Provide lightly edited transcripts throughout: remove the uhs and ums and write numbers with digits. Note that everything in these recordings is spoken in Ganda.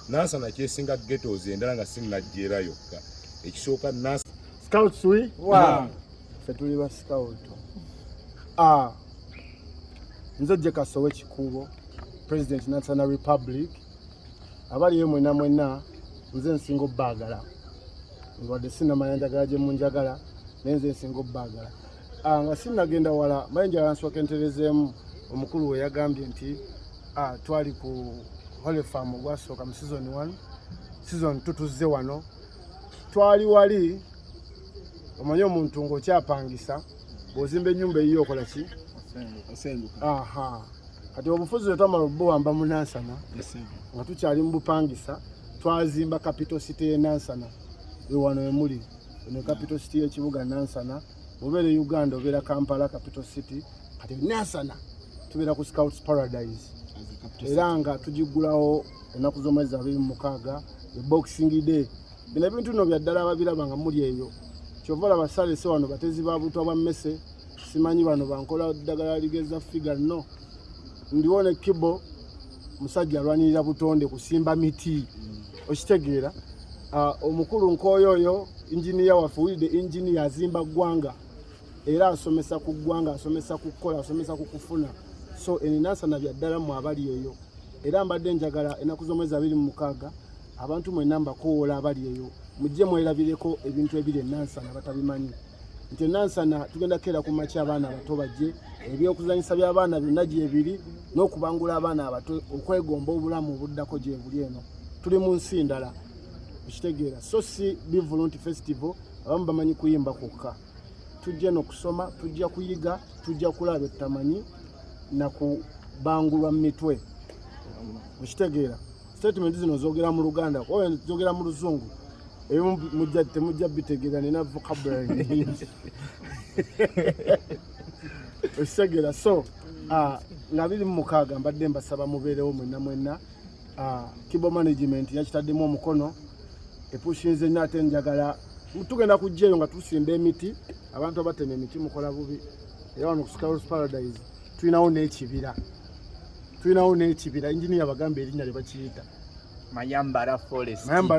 Nansana kyesinga ghettos endala nga sinnajjeera yokka. Ekisooka Nansana Scouts we? Wow. Fetuli ba scout. Nze je Kasowe Kikubo, President Nansana Republic. Abali ye mwena nze nsingo bagala. Ngwadde sina mayanjagala gye munjagala nenze nsingo bagala. Nga sinnagenda wala mayinja ansooka enterezeemu omukulu we yagambye nti twali ku Holy Farm gwasooka mu season 1, season 2 tuzze wano. Twali wali omanyi omuntu ng'okyapangisa bw'ozimba ennyumba eyiyo okola ki? Osenduka. Kati obufuzi bwe twamala obuwamba mu Nansana nga tukyali mu bupangisa twazimba capital city y'e Nansana. Wano emuli eno capital city y'ekibuga Nansana. Mubeere Uganda obeera Kampala capital city. Kati Nansana tubeera ku Scouts Paradise. Era nga tugiggulawo ennaku z'omwezi 26 Boxing Day. Bino ebintu nno bya ddala ababiraba nga muli eyo. Kyova olaba salese wano batezi ba butwa bwa mmese. Simanyi bano bankola ddagala ligeza figa no. Ndiwone Kibo musajja alwanirira butonde kusimba miti. Okitegeera omukulu nkoyoyo engineer waffe wulidde engineer azimba ggwanga era asomesa ku ggwanga, asomesa ku kukola, asomesa ku kufuna. So Nansana bya ddala mu abali eyo. Era mbadde njagala ennaku z'omwezi 26 abantu mwenna mbakoola abali eyo mujje mwerabireko ebintu ebiri Nansana batabimanyi. Nti Nansana tugenda kera ku makya abaana abato bajje ebyokuzanyisa by'abaana byonna gyebiri n'okubangula abaana abato okwegomba obulamu obuddako gye buli eno. Tuli mu nsi ndala. Okitegeera. So si Bivulunti Festival abamu bamanyi kuyimba kwokka. Tujja n'okusoma, tujja kuyiga, tujja kulaba ettamanyi na kubangulwa mu mitwe. Okitegeera. Statement zino zoogera mu Luganda, oyo zoogera mu Luzungu. Ebimu temujja bitegeera nina vocabulary nyingi. Okitegeera. So nga 26 mbadde mbasaba mubeerewo mwenna. Kibo management yakitaddemu omukono. Epushinze nate njagala tugenda kujjayo nga tusimba emiti. Abantu abatema emiti mukola bubi. Era wano ku Scouts Paradise tulinawo n'ekibira. Engineer bagamba erinnya lye bakiyita Mayambala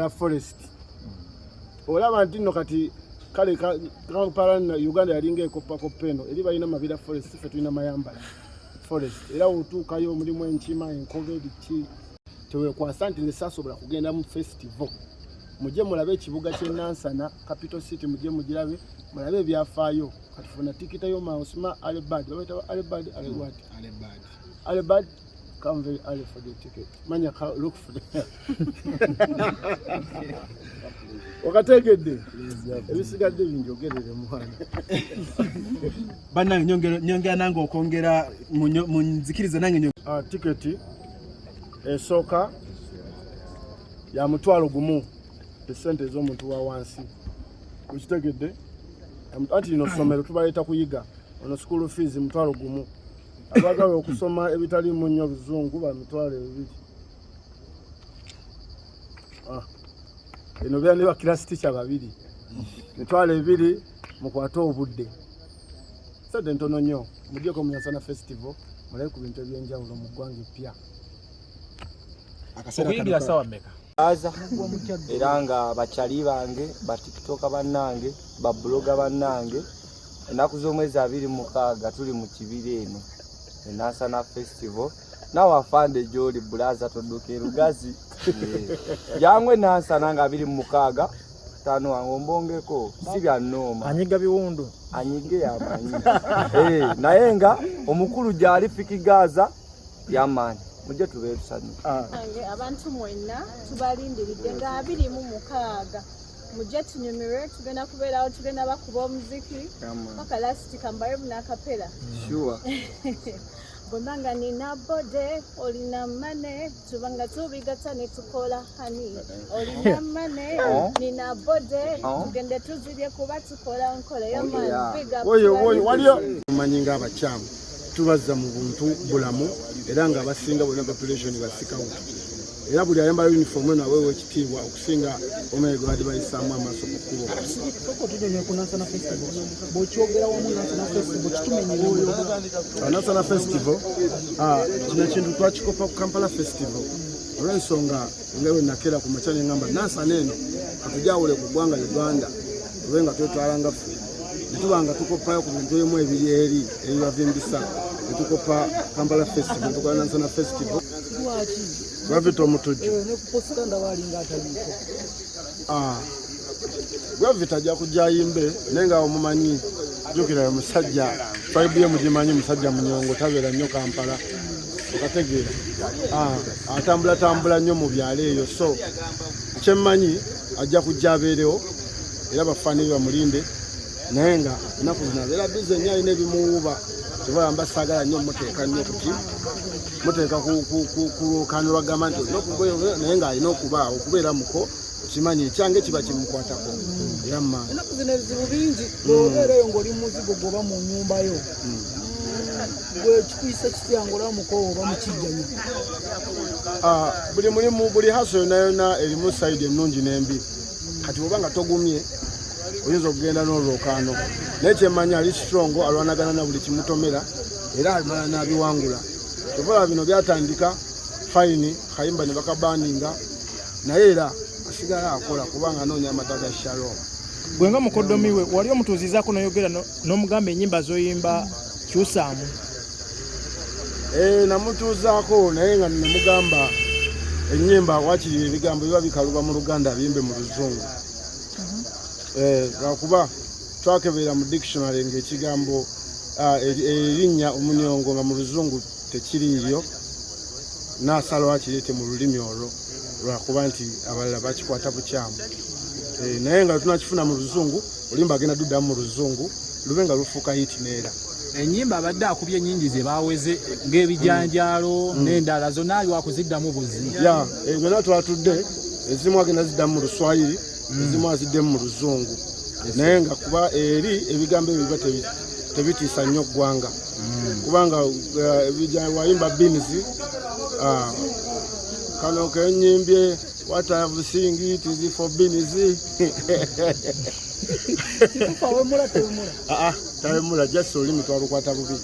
Forest. Olaba nti nno kati kale Kampala na Uganda yalinga ekoppakoppa eno eri balina Mabira Forest, ffe tulina Mayambala Forest. Era otuukayo mulimu enkima, enkobe, biki teweekwasa nti nsasobola kugenda mu festival. Mujje mulabe ekibuga ky'e Nansana capital city, mujje mugirabe mulabe ebyafaayo. Kati funa tikita yo Mausma Alebad. Alebad, come very early for the ticket. Manya look for the Okategedde. Ebisigadde binjogerere muhana. Bana nyongera nange okongera munzikirize nange ticket esooka ya $1,000 esente ez'omuntu wa wansi. Ukitegedde? Anti lino ssomero tubaleeta kuyiga. Ono school fees $1,000. Abagala okusoma ebitali mu nnyo Luzungu ba $2,000. Eno byane ba class teacher babiri. $2,000 mukwata obudde. Sade ntono nnyo. Mujjeko mu Nansana Festival mulabe ku bintu ebyenjawulo mu ggwanga eppya. okuyigira sawa mmeka? Era nga bakyali bange, ba TikToker bannange, ba blogger bannange, ennaku z'omwezi 26 tuli mu kibira eno Nansana Festival. Nawe afande gy'oli bulaza todduka erugazi. Yangwe Nansana nga 26 tano wangombongeko si bya nnoma. Anyiga biwundu. Anyige yamanyi. Naye nga omukulu gyali fikigaza yamani. Mujje tubeere tusanyuka. Abantu mwenna tubalindiridde nga 26 mujje tunyumirwe, tugenda kubeerawo, tugenda bakuba omuziki paka lasiti kambayo n'akapera. Sure. Bonanga nina bode olina mane tubanga tubigatta ne tukola hani olina mane nina bode tugende tuzibye kuba tukola nkola y'amani biga waliyo manyinga abakyamu tubazza mu buntu bulamu era nga abasinga bonna population basikawo era buli ayambala uniform eno aweewo ekitiibwa okusinga omwenge badde bayisaamu amaaso ku kkubo. Nansana Festival kino ekintu twakikopa ku Kampala Festival olw'ensonga ngewe nakera ku makya neŋŋamba nansana eno katujawule ku ggwanga Uganda tube nga twetwalanga ffe ne tuba nga tukoppayo ku bintu ebimu ebiri eri ebibavimbisa ne tukoppa Kampala Festival tukola Nansana Festival Gravity omutujju Gravity ajja kujja ayimbe naye nga omumanyi jjukira musajja tribe ye mugimanyi musajja munyongo tabeera nnyo Kampala okategeera atambula nnyo mu byalo eyo so kyemmanyi ajja kujja abeerewo era bafaani bamulinde naye nga ennaku zino abeera bize nnyo alina ebimuwuuba tebayamba saagala nnyo muteeka nnyo kuki muteeka ku lwokaano lwagamba nti naye ng'alina okubeera muko kimanyi ekyange kiba kimukwatako era mmaani ennaku zino ebizibu bingi bw'obeerayo ng'oli muzigo gw'oba mu nnyumba yo gwe kikuyisa kitya ng'olaba mukowo oba mukijjanyo buli mulimu buli haso yonna yonna erimu sayidi ennungi n'embi kati bw'oba nga togumye oyinza okugenda n'olwokaano naye kyemmanyi ali strongo alwanagana na buli kimutomera era alimala n'abiwangula tobola bino byatandika fayini kayimba ne bakabaninga naye era asigala akola kubanga anoonya amata ga Shalom. Gwenga mukoddomi we wali omutuuzizaako n'oyogera n'omugamba ennyimba z'oyimba kyusaamu namutuuzaako naye nga nemugamba ennyimba wakiri ebigambo biba bikaluba mu Luganda biyimbe mu Luzungu lwakuba twakebeera mu dictionary ng'ekigambo erinnya omunyongo nga mu Luzungu tekiriiryo naasalawo akireete mu lulimi olwo lwakuba nti abalala bakikwata bukyamu naye nga tunakifuna mu Luzungu olimba agenda duddamu mu Luzungu lube nga lufuuka hiti neera ennyimba abadde akubye ennyingi ze baaweze ng'ebijanjaalo n'endala zonna ali wakuziddamu buzi byonna twatudde ezimu agenda ziddamu mu Luswayiri ezimu aziddemu mu Luzungu naye nga kuba eri ebigambo ebyo biba tebitiisa nnyo ggwanga kubanga wayimba binizi kano kenyimbye what I have sing it is for binizi tawemula just olimi twalukwata bubi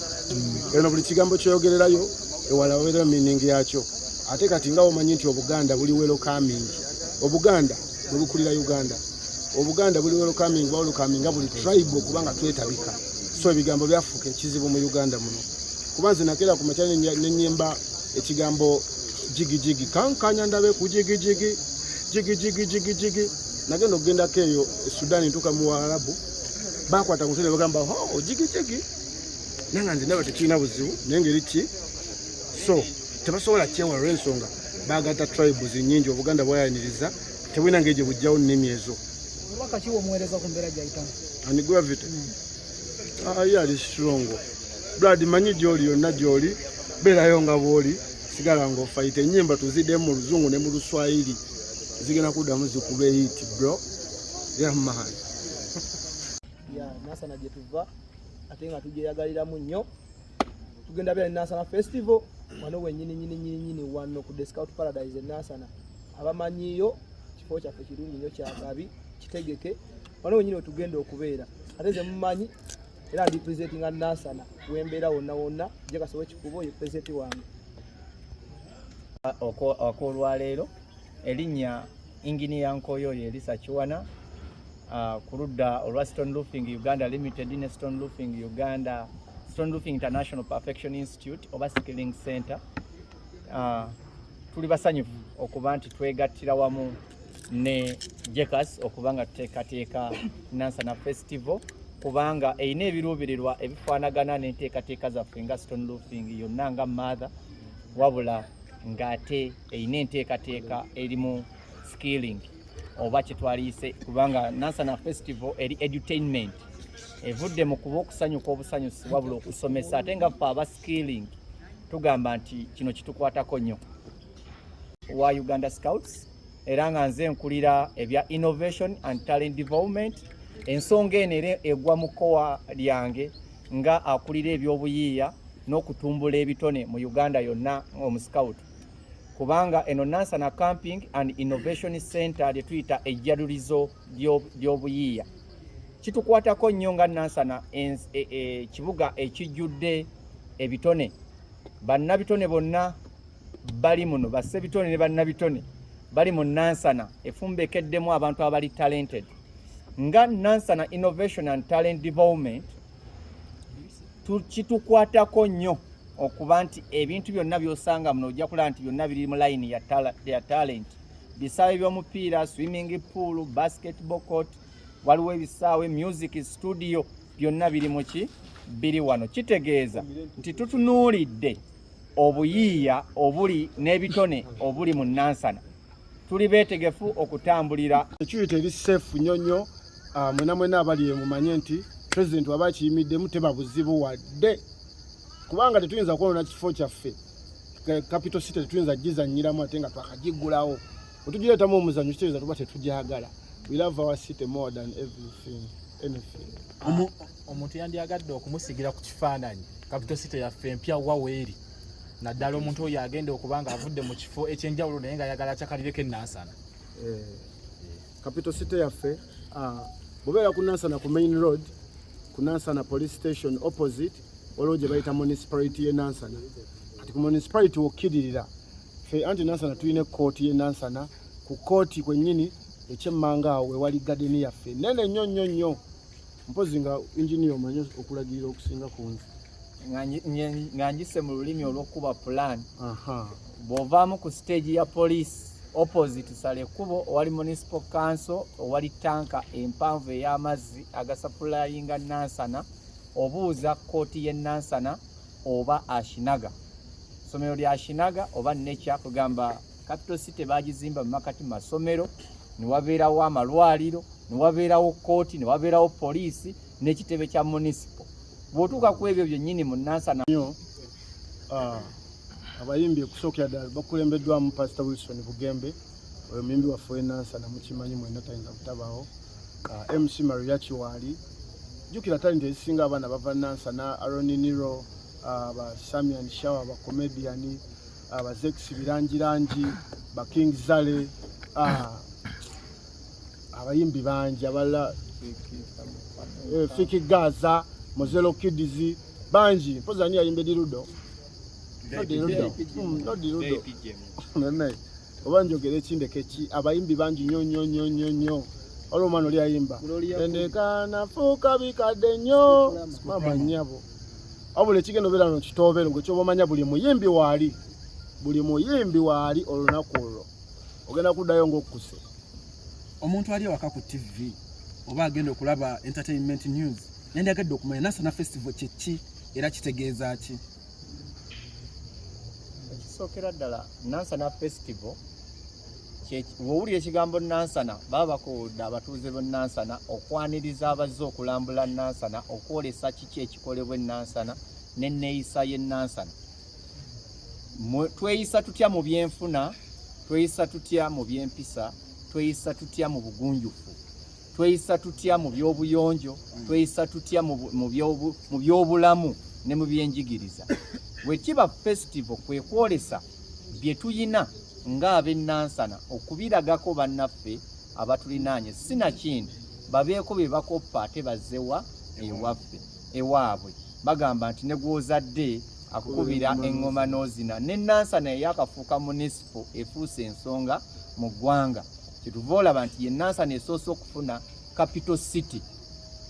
eno buli kigambo kyogererayo ewala wabeera miningi yakyo ate kati nga omanyi nti Obuganda buli welcoming Obuganda bwe bukulira Uganda Obuganda buli welcoming welcominga buli tribe okubanga twetabika so ebigambo byafuuka ekizibu mu Uganda muno kuba nze nakera ku makya n'ennyimba ekigambo jigi jigi kankanya ndabe ku jigi jigi jigi jigi jigi jigi nagenda okugendako eyo Sudan ntuuka mu Waarabu bakwata ku ntebe bagamba jigi jigi naye nga nze ndaba tekirina buzibu naye ngeri ki so tebasobola kyewala olw'ensonga baagata tribes nnyingi Obuganda bwayaniriza tebulina ngeri gye bujjawo nnimi ezo obubaka ki omuweereza ku mbeera gy'ayitamu ani Gravity ye ali strongo Brad manyi gy'oli yonna gy'oli beerayo nga bw'oli sigala ng'ofayita ennyimba tuziddemu mu Luzungu ne mu Luswayiri zigenda kuddamu zikube hiti bro yamaani Nansana gye tuva ate nga tugyeyagaliramu nnyo tugenda beera Nansana Festival wano wennyini wano ku The Scout Paradise Nansana abamanyiyo kifo kyaffe kirungi nnyo kyagabi kitegeke wano wennyini we tugenda okubeera ate ze mumanyi era ndi presentinga Nansana wembeera wonna wonna gye kasobola kikuba oyo presenti wange okwolwaleero erinnya Engineer Nkoyoyo Elisa Kiwana ku ludda olwa Stone Roofing Uganda Limited ne Stone Roofing Uganda Stone Roofing International Perfection Institute oba Skilling Center tuli basanyufu okuba nti twegattira wamu ne Jekas okuba nga tuteekateeka Nansana Festival kubanga erina ebiruubirirwa ebifaanagana n'enteekateeka zaffe nga Stone Roofing yonna nga mother wabula ng'ate erina enteekateeka erimu skilling oba kyetwaliise kubanga Nansana Festival eri edutainment evudde mu kuba okusanyuka obusanyusi wabula okusomesa ate nga ffe aba skilling tugamba nti kino kitukwatako nnyo wa Uganda Scouts era nga nze nkulira ebya innovation and talent development ensonga eno egwa mu kkowa lyange nga akulira ebyobuyiiya n'okutumbula ebitone mu Uganda yonna omuscout kubanga eno Nansana Camping and Innovation Center lye tuyita ejjalulizo ly'obuyiiya kitukwatako nnyo nga Nansana kibuga ekijjudde ebitone bannabitone bonna bali muno bassebitone ne bannabitone bali mu Nansana efumbekeddemu abantu abali talented nga Nansana Innovation and Talent Development kitukwatako nnyo okuba nti ebintu byonna byosanga muno ojja kulaba nti byonna biri mu line ya talent bisaawe by'omupiira swimming pool basketball court waliwo ebisaawe music studio byonna biri muki biri wano kitegeeza nti tutunuulidde obuyiiya obuli n'ebitone obuli mu Nansana tuli beetegefu okutambulira ekiyita eri safe nnyo mwena abali mumanye nti president waba akiyimiddemu teba buzibu wadde kubanga tetuyinza kwolona kifo kyaffe capital city tetuyinza gizanyiramu ate nga twakagiggulawo otugireetamu omuzanyo kitegeeza tuba tetujagala we love our city more than anything. Omuntu yandiyagadde okumusigira ku kifaananyi capital city yaffe empya waweeri naddala omuntu oyo agenda okuba nga avudde mu kifo ekyenjawulo naye nga ayagala kyakalireko e Nansana. Capital city yaffe bubeera ku Nansana ku main road ku Nansana police station opposite waliwo gye bayita municipality ye Nansana kati ku municipality wokkiririra ffe anti Nansana tulina kooti ye Nansana ku kooti kwennyini ekyemmanga awo wewali gadeni yaffe nene nnyo mpozi nga engineer omanyi okulagirira okusinga ku nze nga njise mu lulimi olw'okuba plan bw'ovaamu ku stage ya police opposite sale kubo owali municipal council owali tanka empanvu ey'amazzi agasapulayinga Nansana obuuza kooti ye Nansana oba Ashinaga somero lya Ashinaga oba Nature kugamba capital city bagizimba mu makati masomero ne wabeerawo amalwaliro ne wabeerawo kooti ne wabeerawo poliisi n'ekitebe kya municipal bw'otuuka ku ebyo byennyini mu Nansana abayimbi okusookera ddala bakulembeddwamu Pastor Wilson Bugembe oyo muyimbi waffe w'e Nansana mukimanyi mwenna tayinza kutabaawo MC Maria Chiwali jjukira talenti ezisinga abaana bava Nansana Aroni Niro aba Samian Shaw aba comedian aba Zex Birangirangi ba King Zale abayimbi bangi abala Fiki Gaza Mozelo Kids bangi mpoza ani ayimbe dirudo nene oba njogera ekindeke ki abayimbi bangi nnyo olwo omwana oli ayimba endeka nafuuka bikadde nnyo mama nnyabo abula ekigendo beera no kitoobero gwe kyoba omanya buli muyimbi waali olunaku olwo ogenda kuddayo ng'okkuse omuntu ali awaka ku TV oba agenda okulaba entertainment news nendagadde okumanya Nansana Festival kyeki era kitegeeza ki? Ekisookera ddala Nansana Festival bw'owulira ekigambo Nansana baba bakoowodde abatuuze b'e Nansana okwaniriza abazze okulambula Nansana okwolesa kiki ekikolebwa e Nansana n'enneeyisa y'e Nansana. Tweyisa tutya mu byenfuna, tweyisa tutya mu byempisa, tweyisa tutya mu bugunjufu, tweyisa tutya mu by'obuyonjo, tweyisa tutya mu by'obulamu ne mu byenjigiriza. Bwe kiba festival kwe kwolesa bye tuyina ng'ab'e Nansana okubiragako bannaffe abatulinaanye sinakindi babeeko bye bakoppa ate bazzewa ewaabwe bagamba nti ne gw'ozadde akukubira eŋŋoma n'ozina ne Nansana eyakafuuka municipal efuuse ensonga mu ggwanga kyetuva olaba nti ye Nansana esoose okufuna capital city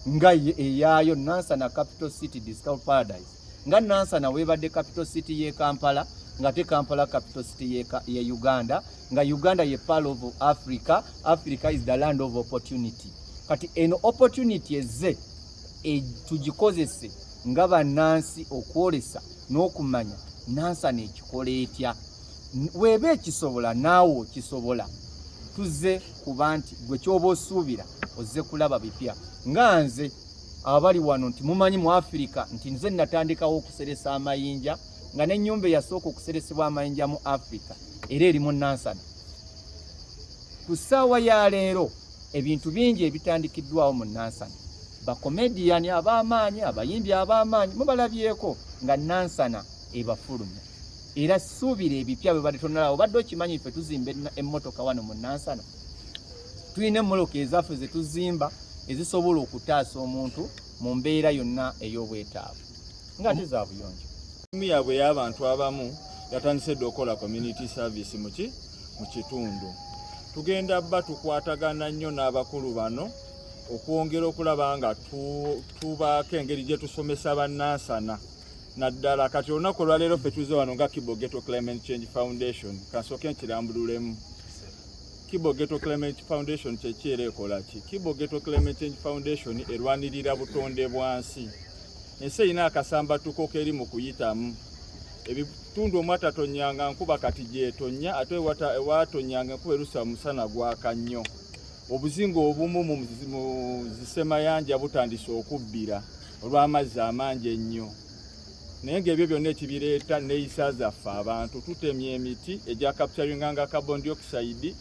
nga eyaayo Nansana capital city Discount Paradise nga Nansana weebadde capital city y'e Kampala nga te Kampala capital city ye Uganda nga Uganda ye pearl of Africa. Africa is the land of opportunity. Kati eno opportunity ezze tugikozese nga bannansi okwolesa n'okumanya Nansana ekikola etya weeba ekisobola naawe okisobola tuzze kuba nti gwe kyoba osuubira ozze kulaba bipya nga nze abali wano nti mumanyi mu Africa nti nze natandikawo okuseresa amayinja nga n'ennyumba eyasooka okuseresebwa amayinja mu Africa era eri mu Nansana. Ku ssaawa ya leero ebintu bingi ebitandikiddwawo mu Nansana bakomediyani ab'amaanyi abayimbi ab'amaanyi mubalabyeko nga Nansana ebafulumya era suubira ebipya bwe balitonalawo badde okimanyi ffe tuzimba emmotoka wano mu Nansana tulina emmoloka ezaffe ze tuzimba ezisobola okutaasa omuntu mu mbeera yonna ey'obwetaavu nga ate za buyonjo yabwe y'abantu abamu yatandise dde okola community service mu kitundu. Tugenda bba tukwatagana nnyo n'abakulu bano okwongera okulaba nga tubaako engeri gye tusomesa bannansana naddala kati olunaku olwaleero ffe tuze wano nga Kibo Ghetto Climate Change Foundation kansooke nkirambululemu. Kibo Ghetto Climate Foundation kyeki era ekola ki? Kibo Ghetto Climate Change Foundation erwanirira butonde bwansi. Ensi erina akasambatuko keri mu kuyitamu. Ebitundu omwatatonyanga nkuba kati gyetonya ate watonyanga nkuba erusa musana gwaka nnyo. Obuzinga obumu mu zisemayanja butandise okubbira olw'amazzi amangi ennyo. Naye ng'ebyo byonna ekibireeta neeyisa zaffe abantu tutemye emiti egya capturinganga carbon dioxide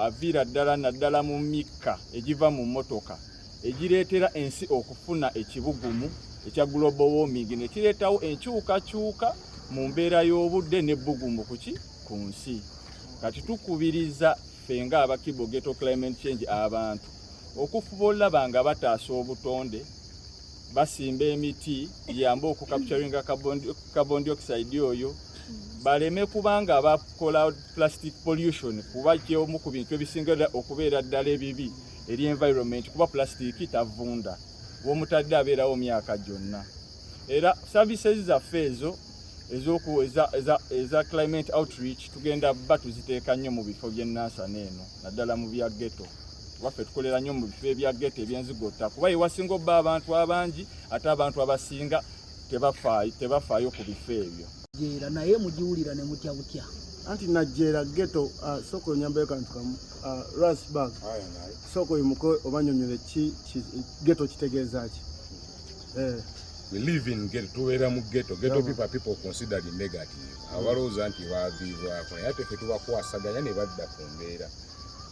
aviira ddala naddala mu mikka egiva mu mmotoka egireetera ensi okufuna ekibugumu ekya global warming ne kireetawo enkyukakyuka mu mbeera y'obudde n'ebbugumu ku nsi. Kati tukubiriza ffe ng'aba Kibo Ghetto Climate Change abantu okufuba olaba nga bataasa obutonde basimba emiti yamba okukapturinga carbon dioxide oyo baleme kubanga bakola plastic pollution kuba kyomu ku bintu ebisinga okubeera ddala ebibi eri environment kuba plastic tavunda w'omutadde abeerawo myaka gyonna. Era services zaffe ezo eza climate outreach tugenda bba tuziteeka nnyo mu bifo by'ennansana eno naddala mu bya ghetto. Waffe tukolera nnyo mu bifo ebya ghetto ebyenzigota kuba ewasinga obba abantu abangi ate abantu abasinga tebafaayo ku bifo ebyo. Jera naye mugiwulira ne mutya butya. Anti najjera ghetto soko nyambayo kantu kamu Rasbag soko imuko obanyonyole ghetto kitegeeza ki? We live in ghetto, tubeera mu ghetto. Ghetto people consider it negative. Abalowooza nti baaviibwako naye ate ffe tubakwasaganya ne badda ku mbeera.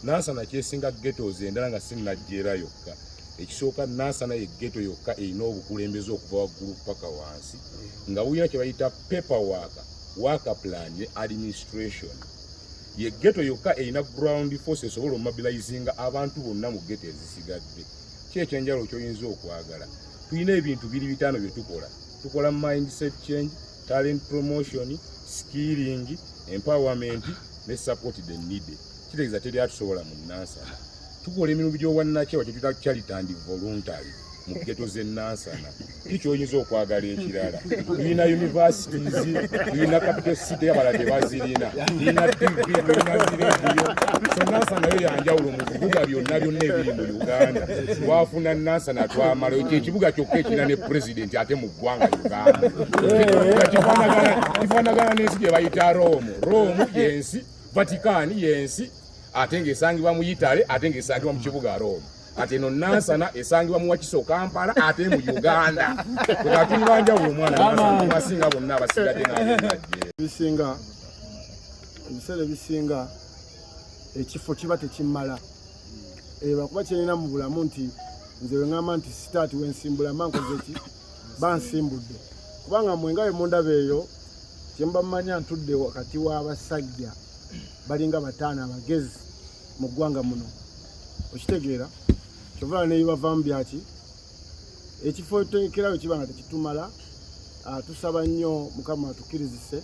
Nansana kyesinga ghettos endala nga si Najjera yokka. Ekisooka Nansana ye ghetto yokka erina obukulembeze okuva waggulu paka wansi nga wulina kye bayita paperwork, worker plan ne administration. Ye ghetto yokka erina ground force esobola omobilizinga abantu bonna mu ghetto ezisigadde. Ki ekyenjalo ky'oyinza okwagala? Tulina ebintu biri bitaano bye tukola. Tukola mindset change, talent promotion, skilling, empowerment ne support the needed. Kitegeeza teri atusobola mu Nansana. Tukola emirimu gy'obwannakyewa kye tuyita charity and voluntary mu ghetto z'ennansana. Kiki oyinza okwagala ekirala? Tulina universities, tulina capital city abalala bazirina, tulina TV, tulina zirediyo. So Nansana yo yanjawulo mu bibuga byonna ebiri mu Uganda. Twafuna Nansana twamala ekyo ekibuga kyokka ekirina ne president ate mu ggwanga Uganda. Kifaanagana n'ensi gye bayita Rome yensi, Vatican yensi, ate ng'esangibwa mu Italy, ate ng'esangibwa mu kibuga Rome. Ate no Nansana esangibwa mu Wakiso Kampala ate mu Uganda. Tukatulibanja omwana basinga bonna abasigadde n'abenajje. Ebiseera bisinga ekifo kiba tekimala. Bakuba kyerina mu bulamu nti nze we ngamba nti sitaati wensimbula mankoze ki bansimbudde. Kubanga mwengawe mundaba eyo kyemba mmanya ntudde wakati w'abasajja balinga bataano abagezi mu ggwanga muno. Okitegeera kyova ne bavaamu byaki ekifo tekerayo kiba nga tekitumala. Tusaba nnyo Mukama atukirizise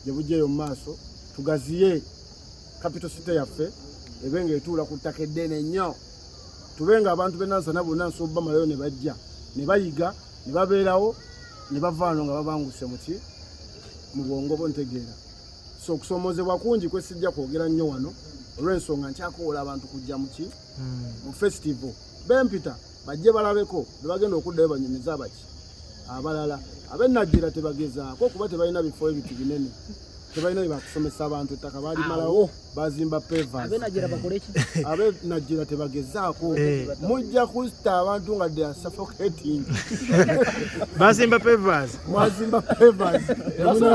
gye bujjeyo mu maaso tugaziye capital city yaffe ebe ng'etuula ku ttaka eddene nnyo. Tubenga abantu b'Ennansana bonna nsooba malayo ne bajja ne bayiga ne babeerawo ne bavaano nga babanguse mu bwongo bo ntegeera. So okusoomozebwa kungi kwesijja kwogera nnyo wano olw'ensonga nkyakoola abantu kujja mu festival. Bempita bajje balabeko ne bagenda okuddayo banyumiza abaki abalala. Ab'Ennajjera tebagezaako kuba tebalina bifo ebiti binene. Tebalina bye bakusomesa abantu ettaka baalimalawo bazimba pavers. Ab'Ennajjera tebagezaako mujja kusita abantu nga they are suffocating. Bazimba pavers. Mwazimba pavers.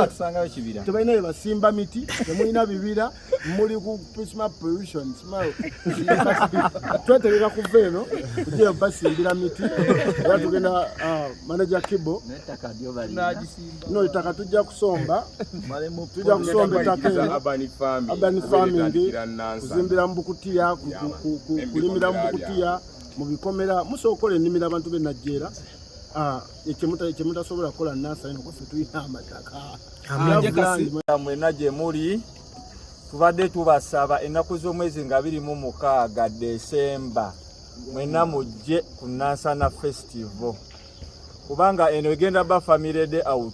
Tusangayo kibira. Tebalina bye basimba miti, temulina bibira, muli ku prisma pollution. Twetegeka kuva eno tujja basimbira miti. Era tugenda manager Kibo no ettaka tujja kusomba kusomba ettaka urban farming kuzimbira mu Bukutiya kulimira mu Bukutiya mu bikomera musookola ennimiro abantu b'Ennajjera ekimutasobola kukola nansana ino kuffe tulina amataka mwena gye muli tubadde tubasaba ennaku z'omwezi nga 26 Desemba mwena mujje ku Nansana Festival kubanga eno egenda ba family day out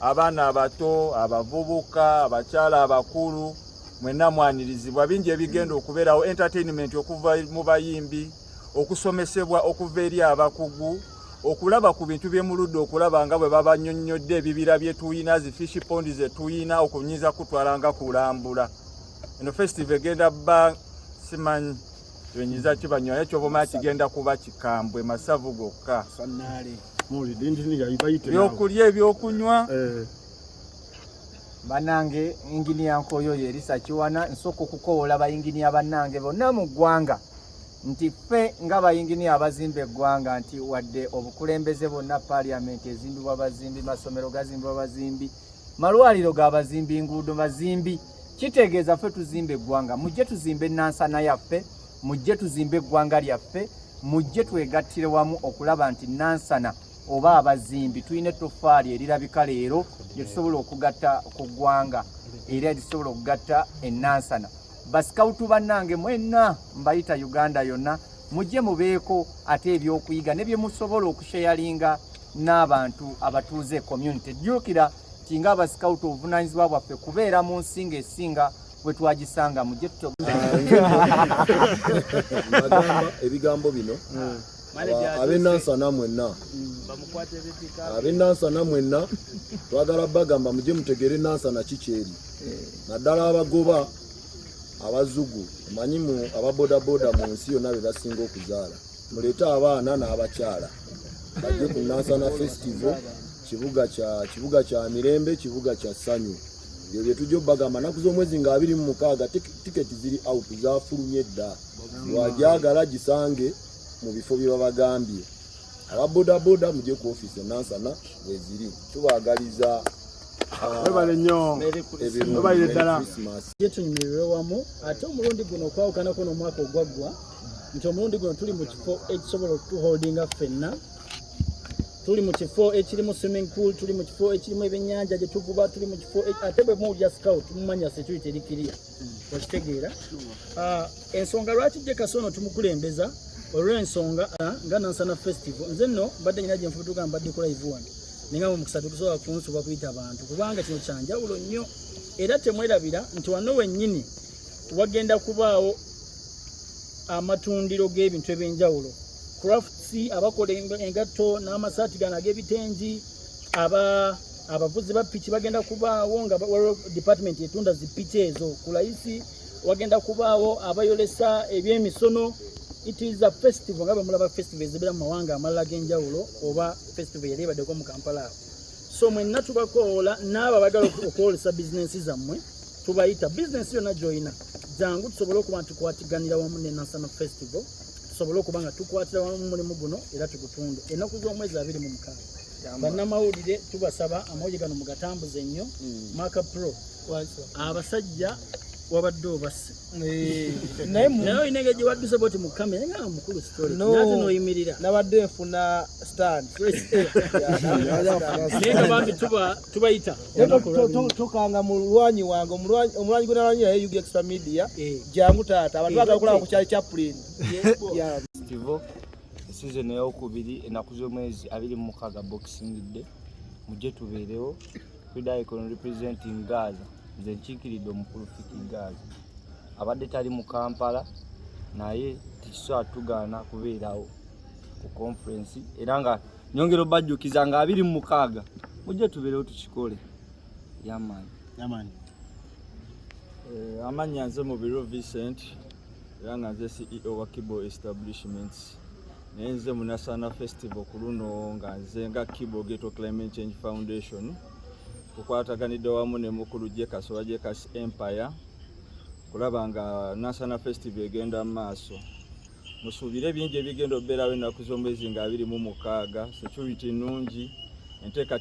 abaana abato abavubuka abakyala abakulu mwena mwanirizibwa bingi ebigenda okubeerawo entertainment okuva mu bayimbi okusomesebwa okuva eri abakugu okulaba ku bintu byemuludde okulaba nga bwe babanyonnyodde ebibira bye tuyina zifishi pondi ze tuyina okunyiza kutwala nga kulambula eno festival egenda ba simanyi wenyiza kibanyoya ekyo boma kigenda kuba kikambwe masavu gokka byokulya ebyokunywa banange inginiya nkoyo yerisa kiwana nsoko kukowola bayinginiya bannange bonna mu ggwanga nti ffe nga bayinginiya abazimba eggwanga nti wadde obukulembeze bonna paliamenti ezimbibwa bazimbi masomero gazimbibwa bazimbi malwaliro ga bazimbi nguudo bazimbi kitegeeza ffe tuzimba eggwanga mujje tuzimbe Nansana yaffe mujje tuzimbe eggwanga lyaffe mujje twegattire wamu okulaba nti Nansana oba abazimbi tulina ettofaali erirabika leero lye tusobola okugatta ku ggwanga era lisobola okugatta Nansana basikawutu bannange mwenna mbayita Uganda yonna mujje mubeeko ate ebyokuyiga ne bye musobola okusheyalinga n'abantu abatuuze community jjukira kinga abasikawutu obuvunaanyizibwa bwaffe kubeera mu nsinga esinga bwe twagisanga mujje bagamba ebigambo bino ab'Nansana mwenna ab'Nansana mwenna twagala bagamba mujje mutegere Nansana kikyeri naddala abagoba abazugu manyimu ababodaboda mu nsi yonna be basinga okuzaala muleete abaana n'abakyala bajje ku Nansana Festival kibuga kya mirembe kibuga kya ssanyu ebyo bye tujja obbagamba nnaku z'omwezi nga 26 tiketi ziri out zafulumye dda wajagala gisange mu bifo bye babagambye ababodaboda mujje ku ofiisi Nansana weziri tubaagaliza webale nnyo ebalire ddala tunyumirwe wamu ate omulundi guno okwawukanako n'omwaka ogwaggwa nti omulundi guno tuli mu kifo ekisobola okutuholdinga ffenna tuli mu kifo ekirimu swimming pool tuli mu kifo ekirimu ebyennyanja gye tuvuba tuli mu kifo ate bwe muwulira scout mumanya security erikiriya okitegeera ensonga lwaki gye kasono tumukulembeza olw'ensonga nga Nansana Festival nze nno mbadde nyina gye nfubutuka mbadde ku live wano ninga mu kusatu kusobola kunsuba kuyita abantu kubanga kino kyanjawulo nnyo era temwerabira nti wano wennyini wagenda kubaawo amatundiro g'ebintu ebyenjawulo crafts abakola engatto n'amasaati gano ag'ebitengi abavuzi ba piki bagenda kubaawo nga department etunda zipiki ezo kulayisi wagenda kubaawo abayolesa ebyemisono. It is a festival nga bamulaba festival ezibera mu mawanga amalala g'enjawulo oba festival yali ebaddeko mu Kampala. So mwenna tubakoola n'abo abagala okwolesa bizinensi zammwe tubayita bizinensi yonna gy'olina jangu tusobole okuba tukwatiganira wamu ne Nansana Festival tusobole okuba nga tukwatira wamu mulimu guno era tugutunde ennaku z'omwezi 26 bannamawulire tubasaba amawulire gano mugatambuze nnyo Maka Pro abasajja wabadde obase naye oyinenge gye wadduse boti mu kamera nga mukulu story nate noyimirira nabadde nfuna stand naye nga bambi tubayita tokanga mulwanyi wange omulwanyi gwe nalwanyi naye Yugi Extra Media jangu taata abantu bagala okulaba ku kyali Chaplin Festival season eyokubiri ennaku z'omwezi 26 Boxing Day mujje tubeerewo Frida Icon representing Gaza nze nkiikiridde omukulu Fiki Gaza abadde tali mu Kampala naye tikisobola tugaana kubeerawo ku conference era nga nyongero bajjukiza nga 26 mujje tubeerewo tukikole yamaanyi amanya nze Mubiro Vincent era nga nze CEO wa Kibo Establishments naye nze mu Nansana Festival ku luno nga nze nga Kibo Ghetto Climate Change Foundation tukwataganidde wamu ne mukulu Jekas wa Jekas Empire kulaba nga Nansana Festival egenda mu maaso musuubire bingi ebigenda obeerawo ennaku z'omwezi nga 26 security nnungi enteeka